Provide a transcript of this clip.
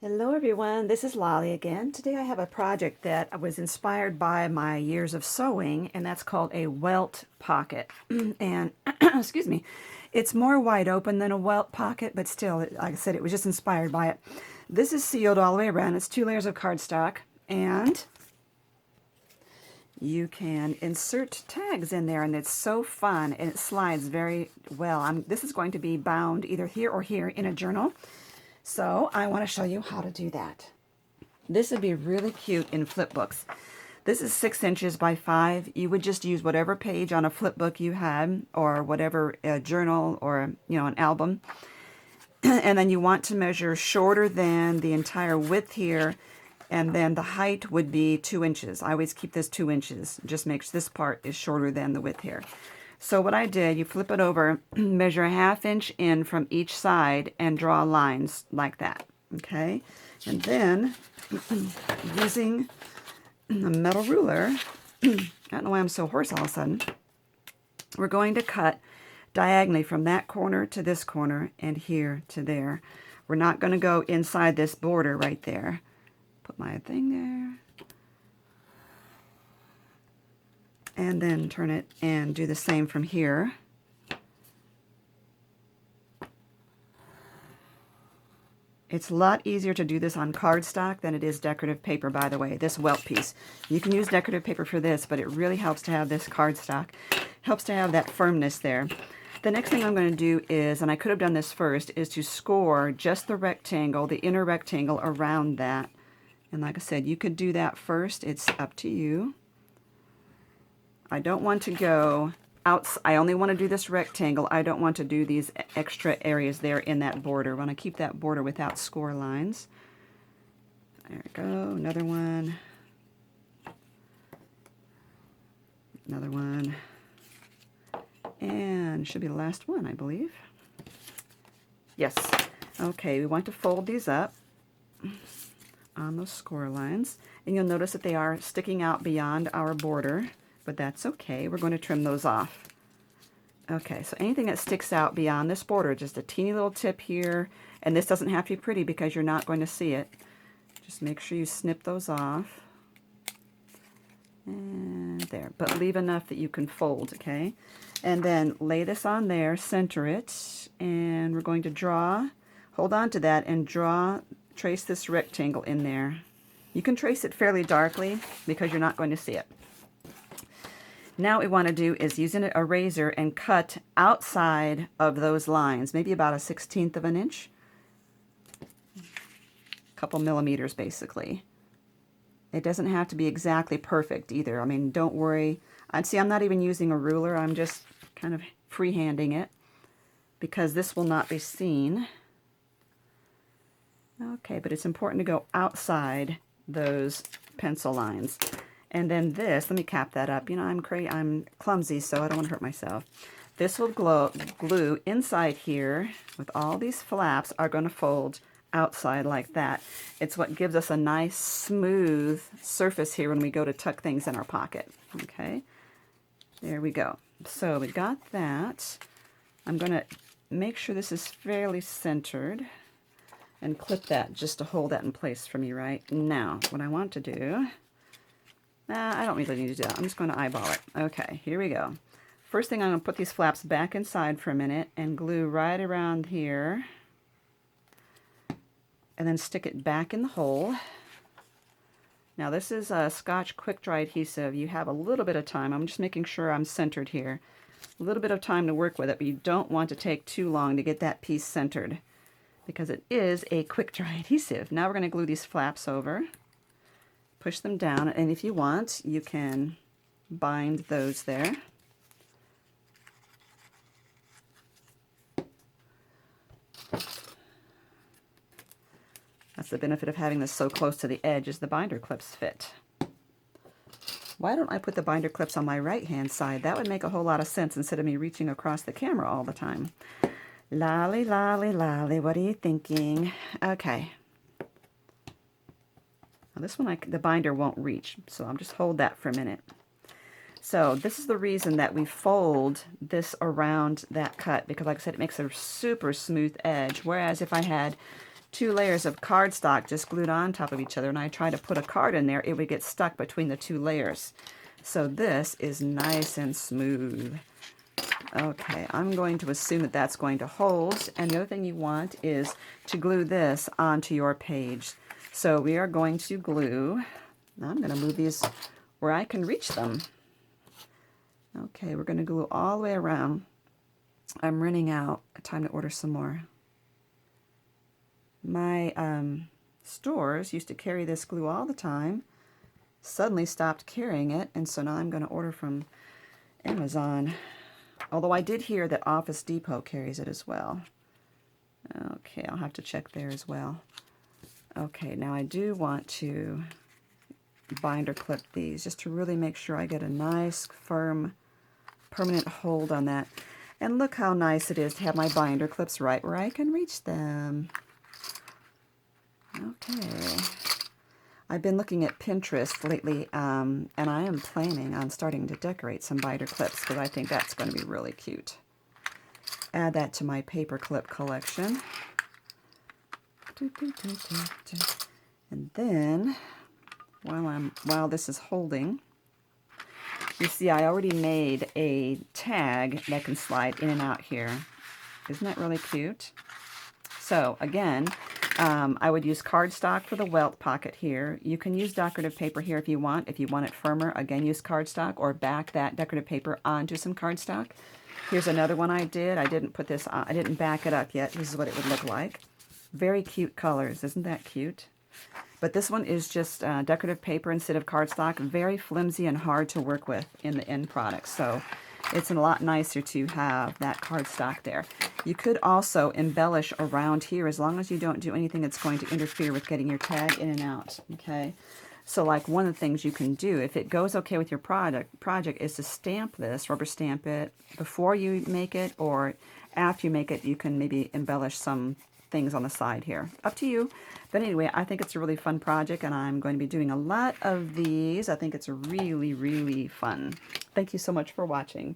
Hello everyone, this is Lolly again. Today I have a project that was inspired by my years of sewing, and that's called a Welt pocket. And excuse me, it's more wide open than a Welt pocket, but still, like I said, it was just inspired by it. This is sealed all the way around. It's 2 layers of cardstock, and you can insert tags in there, and it's so fun, and it slides very well. This is going to be bound either here or here in a journal. So I want to show you how to do that. This would be really cute in flipbooks. This is 6 inches by 5. You would just use whatever page on a flipbook you had, or whatever journal or an album. And then you want to measure shorter than the entire width here, and then the height would be 2 inches. I always keep this 2 inches. Just makes this part is shorter than the width here. So what I did, you flip it over, measure a 1/2 inch in from each side, and draw lines like that, okay? And then, using a metal ruler, I don't know why I'm so hoarse all of a sudden, we're going to cut diagonally from that corner to this corner, and here to there. We're not going to go inside this border right there. Put my thing there. And then turn it and do the same from here. It's a lot easier to do this on cardstock than it is decorative paper, by the way, this Welt piece. You can use decorative paper for this, but it really helps to have this cardstock. Helps to have that firmness there. The next thing I'm going to do is, and I could have done this first, is to score just the rectangle, the inner rectangle around that. And like I said, you could do that first. It's up to you. I don't want to go out. I only want to do this rectangle. I don't want to do these extra areas there in that border. I want to keep that border without score lines. There we go. Another one. Another one. And should be the last one, I believe. Yes. Okay, we want to fold these up on those score lines. And you'll notice that they are sticking out beyond our border. But that's okay. We're going to trim those off. Okay, so anything that sticks out beyond this border, just a teeny little tip here, and this doesn't have to be pretty because you're not going to see it. Just make sure you snip those off. And there, but leave enough that you can fold, okay? And then lay this on there, center it, and we're going to draw, hold on to that, and trace this rectangle in there. You can trace it fairly darkly because you're not going to see it. Now what we want to do is use an eraser and cut outside of those lines, maybe about a 1/16 of an inch. A couple millimeters basically. It doesn't have to be exactly perfect either. I mean, don't worry. See, I'm not even using a ruler. I'm just kind of freehanding it because this will not be seen. Okay, but it's important to go outside those pencil lines. And then this, let me cap that up. You know, I'm clumsy, so I don't want to hurt myself. This will glue inside here with all these flaps are going to fold outside like that. It's what gives us a nice smooth surface here when we go to tuck things in our pocket. Okay, there we go. So we got that. I'm going to make sure this is fairly centered and clip that just to hold that in place for me right now. What I want to do, I don't really need to do that. I'm just going to eyeball it. Okay, here we go. First thing, I'm going to put these flaps back inside for a minute and glue right around here. And then stick it back in the hole. Now this is a Scotch quick dry adhesive. You have a little bit of time. I'm just making sure I'm centered here. A little bit of time to work with it, but you don't want to take too long to get that piece centered because it is a quick dry adhesive. Now we're going to glue these flaps over. Push them down, and if you want, you can bind those there. That's the benefit of having this so close to the edge, is the binder clips fit. Why don't I put the binder clips on my right-hand side? That would make a whole lot of sense instead of me reaching across the camera all the time. Lolly, lolly, lolly, what are you thinking? Okay. Now this one, the binder won't reach, so I'll just hold that for a minute. So this is the reason that we fold this around that cut, because like I said, it makes a super smooth edge, whereas if I had 2 layers of cardstock just glued on top of each other, and I try to put a card in there, it would get stuck between the 2 layers. So this is nice and smooth. Okay, I'm going to assume that that's going to hold, and the other thing you want is to glue this onto your page. So we are going to glue, I'm going to move these where I can reach them. Okay, we're going to glue all the way around. I'm running out. Time to order some more. My stores used to carry this glue all the time. Suddenly stopped carrying it, and so now I'm going to order from Amazon. Although I did hear that Office Depot carries it as well. Okay, I'll have to check there as well. Okay, now I do want to binder clip these just to really make sure I get a nice, firm, permanent hold on that. And look how nice it is to have my binder clips right where I can reach them. Okay. I've been looking at Pinterest lately, and I am planning on starting to decorate some binder clips because I think that's going to be really cute. Add that to my paper clip collection. And then, while this is holding, you see I already made a tag that can slide in and out here. Isn't that really cute? So again, I would use cardstock for the Welt pocket here. You can use decorative paper here if you want. If you want it firmer, again, use cardstock or back that decorative paper onto some cardstock. Here's another one I did. I didn't put this on. I didn't back it up yet. This is what it would look like. Very cute colors. Isn't that cute? But this one is just decorative paper instead of cardstock. Very flimsy and hard to work with in the end product. So it's a lot nicer to have that cardstock there. You could also embellish around here as long as you don't do anything that's going to interfere with getting your tag in and out. Okay. So like one of the things you can do, if it goes okay with your project is to stamp this, rubber stamp it before you make it, or after you make it, you can maybe embellish some things on the side here. Up to you. But anyway, I think it's a really fun project, and I'm going to be doing a lot of these. I think it's really, really fun. Thank you so much for watching.